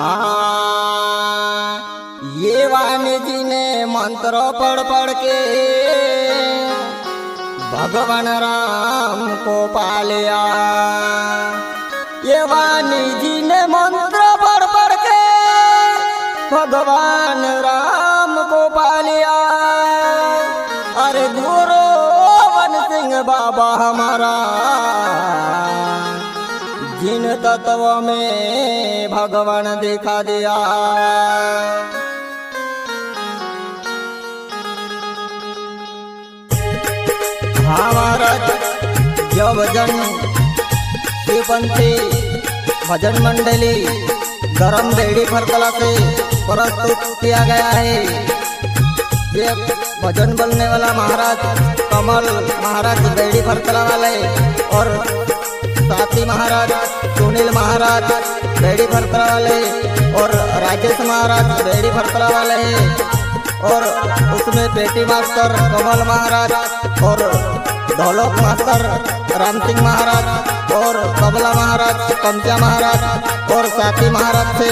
हाँ, ये वाणी जी ने मंत्र पढ़ पढ़ के भगवान राम को पालिया। ये वाणी जी ने मंत्र पढ़ पढ़ के भगवान राम को पालिया। अरे गुरु वन सिंह बाबा हमारा जिन तत्व में भगवान दिखा दिया। हमारा जब जन शिवपंथी भजन मंडली गरम बेड़ी फरकला से प्रस्तुत किया गया है। ये भजन बोलने वाला महाराज कमल महाराज बेड़ी फरकला वाले और साथी महाराज सुनील महाराज बेड़ी फरकला वाले और राजेश महाराज बेड़ी फरकला वाले हैं। और उसमें पेटी मास्टर कमल महाराज और ढोलक मास्टर राम सिंह महाराज और तबला महाराज कंचा महाराज और साथी महाराज से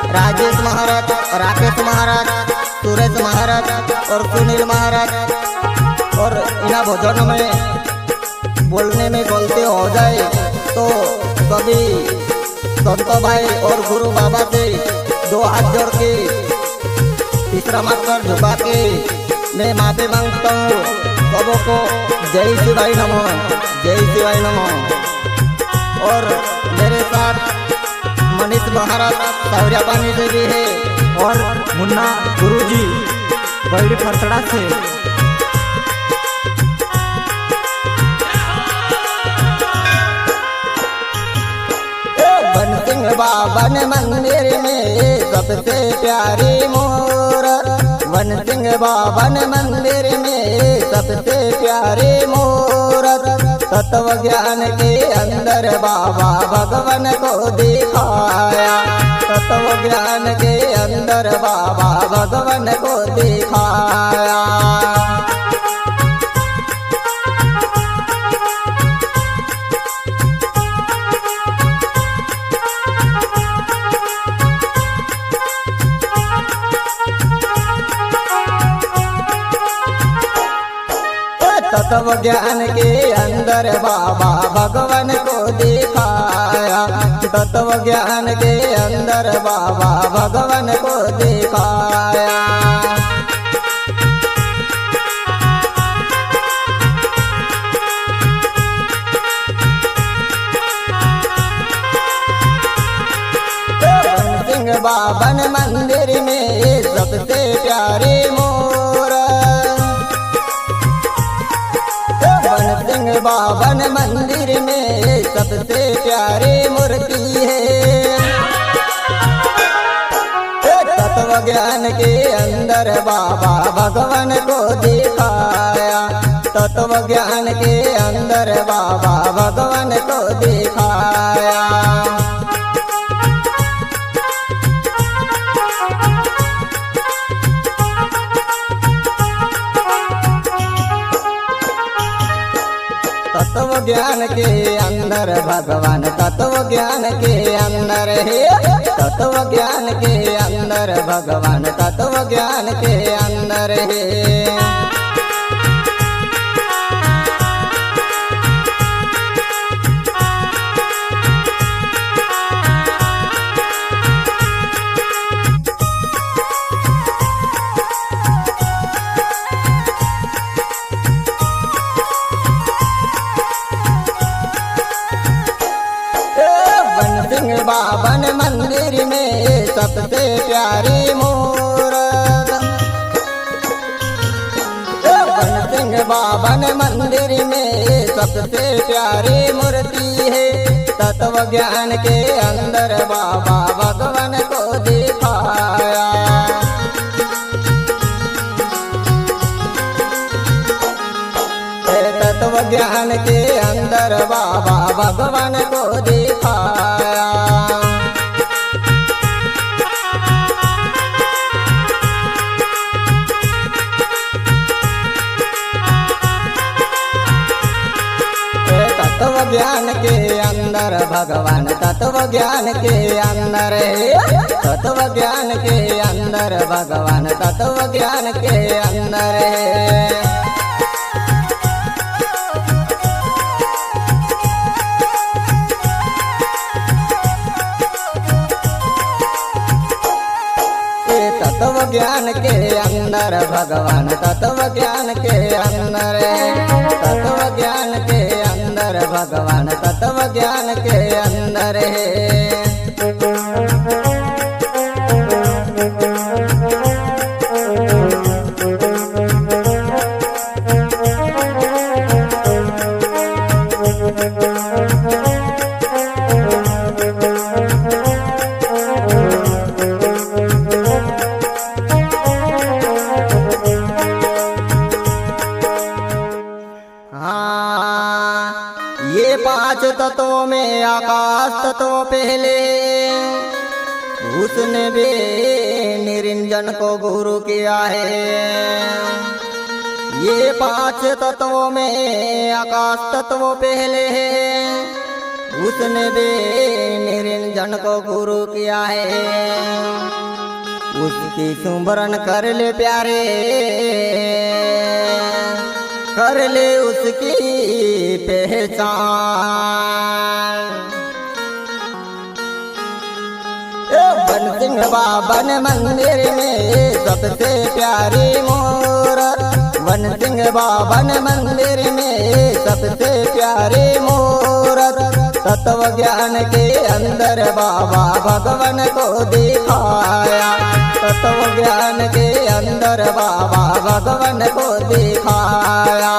राजेश महाराज, राकेश महाराज, सुरेश महाराज और सुनील महाराज। और इन भोजन में बोलने में गलती हो जाए तो सभी संतो भाई और गुरु बाबा से दो हाथ जोड़ के तीसरा मास्टर झुका के मैं माफी मांगता हूँ सबों को। जय शिवाय नमो, जय शिवाय नमो। और मेरे साथ मनीष महाराज सावरिया पानी से भी है और मुन्ना गुरुजी बड़ी फरसड़ा से। वन सिंह बाबा ने मंदिर में सबसे प्यारी मूरत। वन सिंह बाबा ने मंदिर में सबसे प्यारी मूरत। तत्व ज्ञान के अंदर बाबा भगवान को दिखाया। तत्व ज्ञान के अंदर बाबा भगवान को दिखाया। तत्व ज्ञान के अंदर बाबा भगवान को दिखाया। तत्व ज्ञान के अंदर बाबा भगवान को दिखाया। वन सिंह बाबा ने मंदिर में सबसे प्यारी सिंह बाबा ने मंदिर में सबसे प्यारी मूर्ति है। तत्व ज्ञान के अंदर बाबा भगवान को दिखाया। तत्व ज्ञान के अंदर बाबा भगवान को दिखाया। तत्व ज्ञान के अंदर भगवान तत्व ज्ञान के अंदर है। तत्व ज्ञान के अंदर भगवान तत्व ज्ञान के अंदर है। बाबा ने मंदिर में सबसे प्यारी मूरत। वन सिंह बाबा ने मंदिर में सबसे प्यारी मूर्ति है। तत्व ज्ञान के अंदर बाबा भगवान को दिखाया। तत्व ज्ञान के अंदर बाबा भगवान को दिखाया। तत्व ज्ञान के के अंदर भगवान तत्व ज्ञान के अंदर है, तत्व ज्ञान के अंदर भगवान तत्व ज्ञान के अंदर है। तत्व ज्ञान के अंदर भगवान तत्व ज्ञान के अंदर है, तत्व ज्ञान के अंदर भगवान तत्व ज्ञान के अंदर है। ये पांच तत्वों में आकाश तत्व पहले, उसने भी निरंजन को गुरु किया है। ये पांच तत्वों में आकाश तत्व पहले है, उसने भी निरंजन को गुरु किया है। उसकी सुमरन कर ले प्यारे, कर ले उसकी पहचान। बन सिंह बाबन मंदिर में सबसे प्यारी मूरत, बन सिंह बाबन मंदिर में सबसे प्यारी मूरत। तत्व ज्ञान के अंदर बाबा भगवान को दिखाया, तत्व ज्ञान के अंदर बाबा भगवान को दिखाया।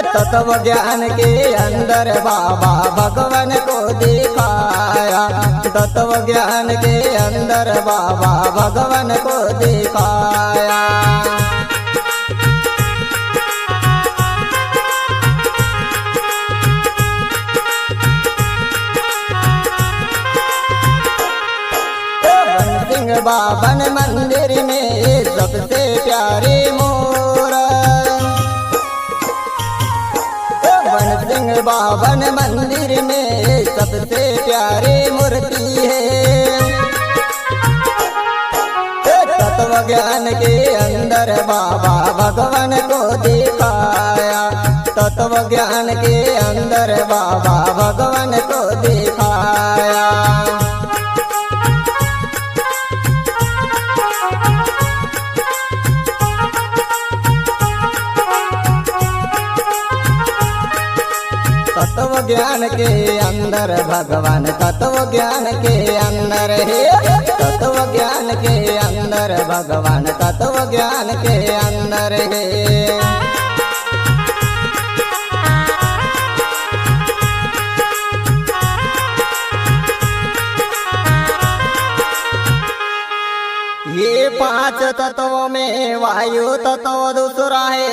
तत्व ज्ञान के अंदर बाबा भगवान को दिखाया, तत्व ज्ञान के अंदर बाबा भगवान को दिखाया। बन सिंह बाबन मंदिर में सबसे प्यारी मूरत, बन सिंह बाबन मंदिर में सबसे प्यारी मूर्ति है। तत्व ज्ञान के अंदर बाबा भगवान को दिखाया, तत्व ज्ञान के अंदर बाबा भगवान को दिखाया। तत्व ज्ञान के अंदर भगवान तत्व ज्ञान के अंदर है, तत्व ज्ञान के अंदर भगवान तत्व ज्ञान के अंदर है। ये पांच तत्वों में वायु तत्व दूसरा है,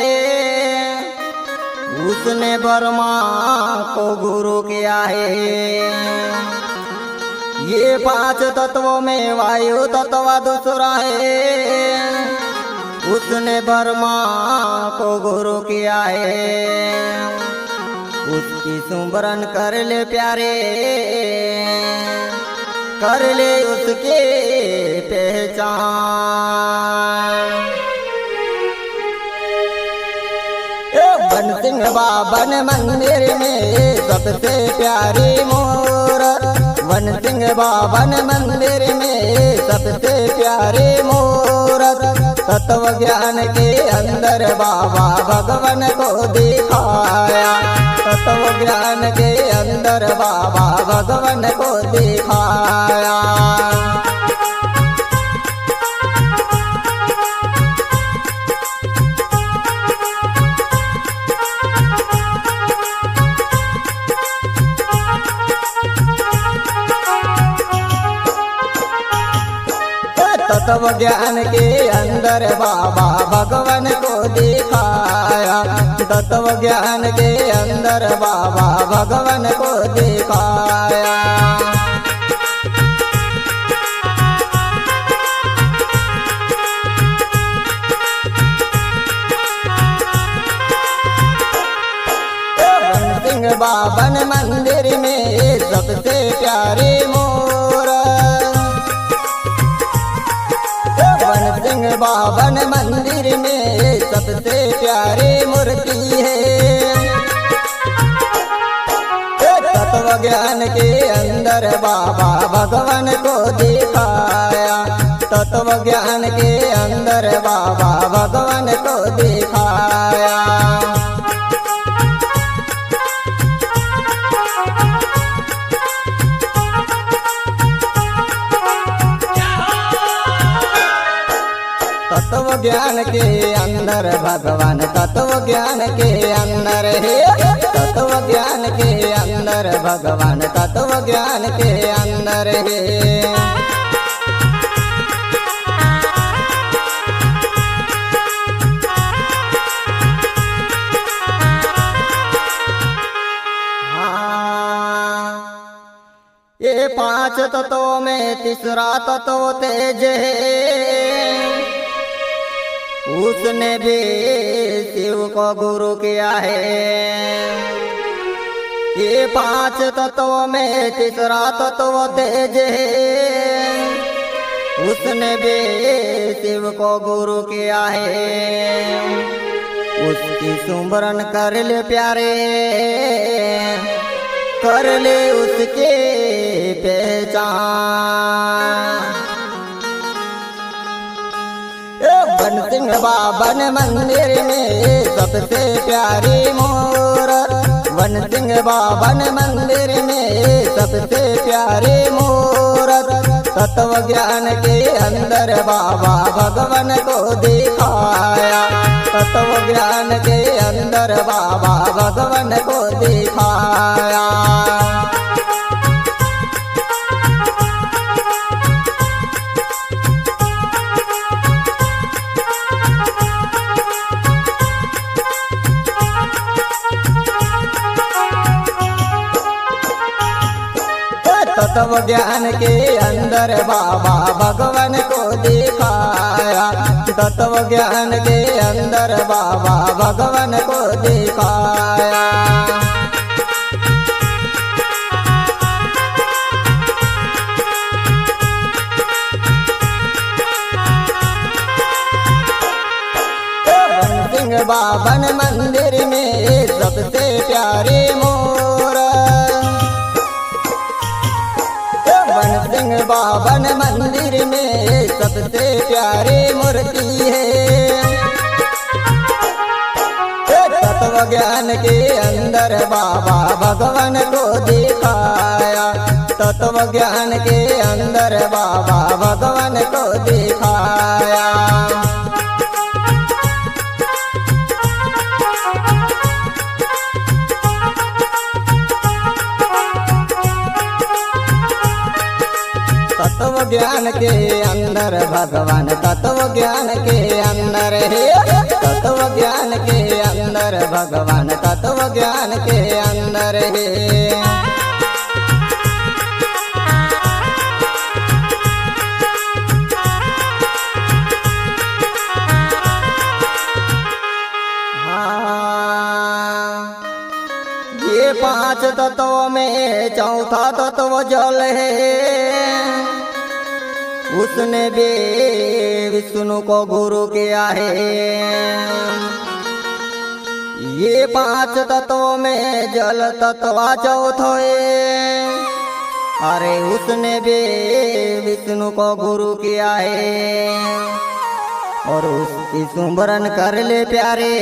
उसने ब्रह्मा को गुरु किया है। ये पांच तत्वों में वायु तत्व दूसरा है, उसने ब्रह्मा को गुरु किया है। उसकी सुमरन कर ले प्यारे, कर ले उसके पहचान। बन सिंह बाबन मंदिर में सबसे प्यारी मूरत, बन सिंह बाबन मंदिर में सबसे प्यारी मूरत। तत्व ज्ञान के अंदर बाबा भगवान को दिखाया, तत्व ज्ञान के अंदर बाबा भगवान को दिखाया। तत्व ज्ञान के अंदर बाबा भगवान को दिखाया। तत्व ज्ञान के अंदर बाबा भगवान को दिखाया। बाबन मंदिर में सबसे प्यारे मोर, वन सिंह बाबन मंदिर में सबसे प्यारी मूर्ति है। तत्व ज्ञान के अंदर बाबा भगवान को दिखाया। तत्व ज्ञान के अंदर बाबा भगवान को दिखाया। तत्व ज्ञान के अंदर भगवान तत्व ज्ञान के अंदर है। तत्व ज्ञान के अंदर भगवान तत्व ज्ञान के अंदर है। ये पांच तत्वों में तीसरा तत्व तेज है। उसने भी शिव को गुरु किया है। ये पांच तत्वों में तीसरा तत्व तेज है। उसने भी शिव को गुरु किया है। उसकी सुमरन कर ले प्यारे, कर ले उसके पहचान। वन सिंह बाबन मंदिर में सबसे प्यारी मोर, वन सिंह बाबन मंदिर में सबसे प्यारी मोर। तत्व ज्ञान के अंदर बाबा भगवान को दिखाया। तत्व ज्ञान के अंदर बाबा भगवान को दिखाया। तत्व ज्ञान के अंदर बाबा भगवान को दिखाया। तत्व ज्ञान के अंदर बाबा भगवान को दिखाया। वन सिंह बाबन मंदिर में सबसे प्यारे मोर, वन सिंह बाबन मंदिर में सबसे प्यारी मूर्ति है। तत्व ज्ञान के अंदर बाबा भगवान को दिखाया। तत्व ज्ञान के अंदर बाबा भगवान को दिखाया। तत्व ज्ञान के अंदर भगवान तत्व ज्ञान के अंदर है। तत्व ज्ञान के अंदर भगवान तत्व ज्ञान के अंदर है। ये पांच तत्वों में चौथा तत्व जल है। उसने भी विष्णु को गुरु किया है। ये पांच तत्वों में जल तत्व चौथा है। अरे उसने भी विष्णु को गुरु किया है। और उसकी सुमरन कर ले प्यारे,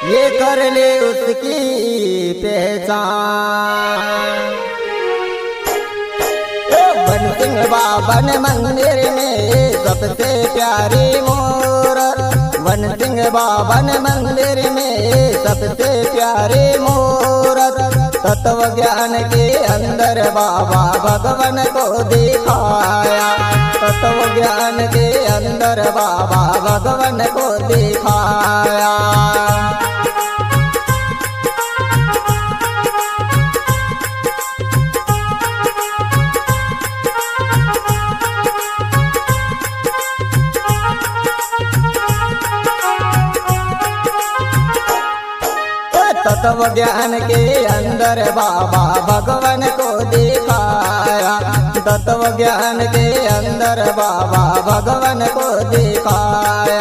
ये कर ले उसकी पहचान। वन सिंह बाबन मंदिर में सबसे प्यारी मोर, वन सिंह बाबन मंदिर में सबसे प्यारी मोर। तत्व ज्ञान के अंदर बाबा भगवान को दिखाया। तत्व ज्ञान के अंदर बाबा भगवान को दिखाया। तत्व ज्ञान के अंदर बाबा भगवान को दिखाया। तत्व ज्ञान के अंदर बाबा भगवान को दिखाया।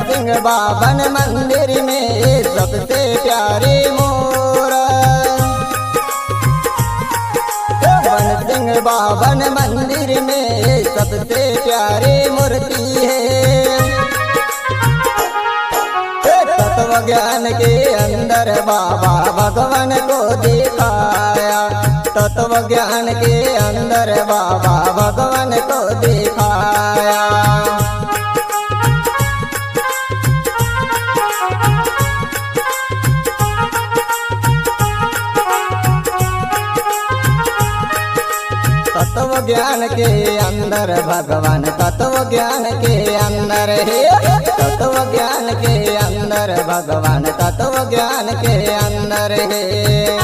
सिंह बाबन मंदिर में सबसे प्यारे मोरा। सिंह बाबन मंदिर में सबसे प्यारी मूर्ति है। तत्व ज्ञान के अंदर बाबा भगवान को दिखाया। तत्व ज्ञान के अंदर बाबा भगवान को दिखाया। तत्व ज्ञान के अंदर भगवान तत्व ज्ञान के अंदर है। तत्व ज्ञान के अंदर भगवान तत्व ज्ञान के अंदर है।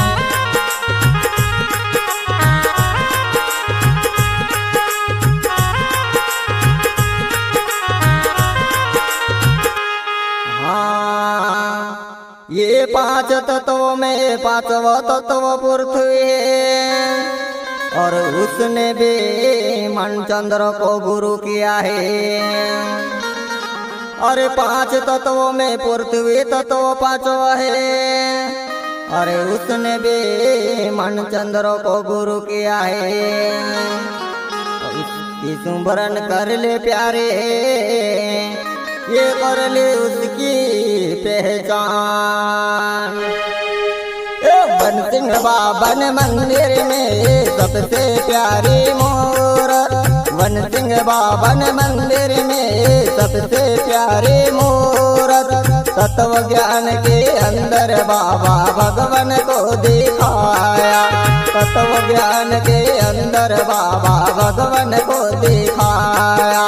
हाँ, ये पांच तत्वों में पांचवा तत्व पृथ्वी है। और उसने भी मनचंद्र को गुरु किया है। अरे पांच तत्वों में पृथ्वी तत्व पांचवा है। अरे उसने भी मनचंद्र को गुरु किया है। इसकी सुमरन कर ले प्यारे, ये कर ले उसकी पहचान। बन सिंह बाबन मंदिर में सबसे प्यारी मूरत। वन सिंह बाबन मंदिर में सबसे प्यारी मूरत। तत्व ज्ञान के अंदर बाबा भगवान को दिखाया। तत्व ज्ञान के अंदर बाबा भगवान को दिखाया।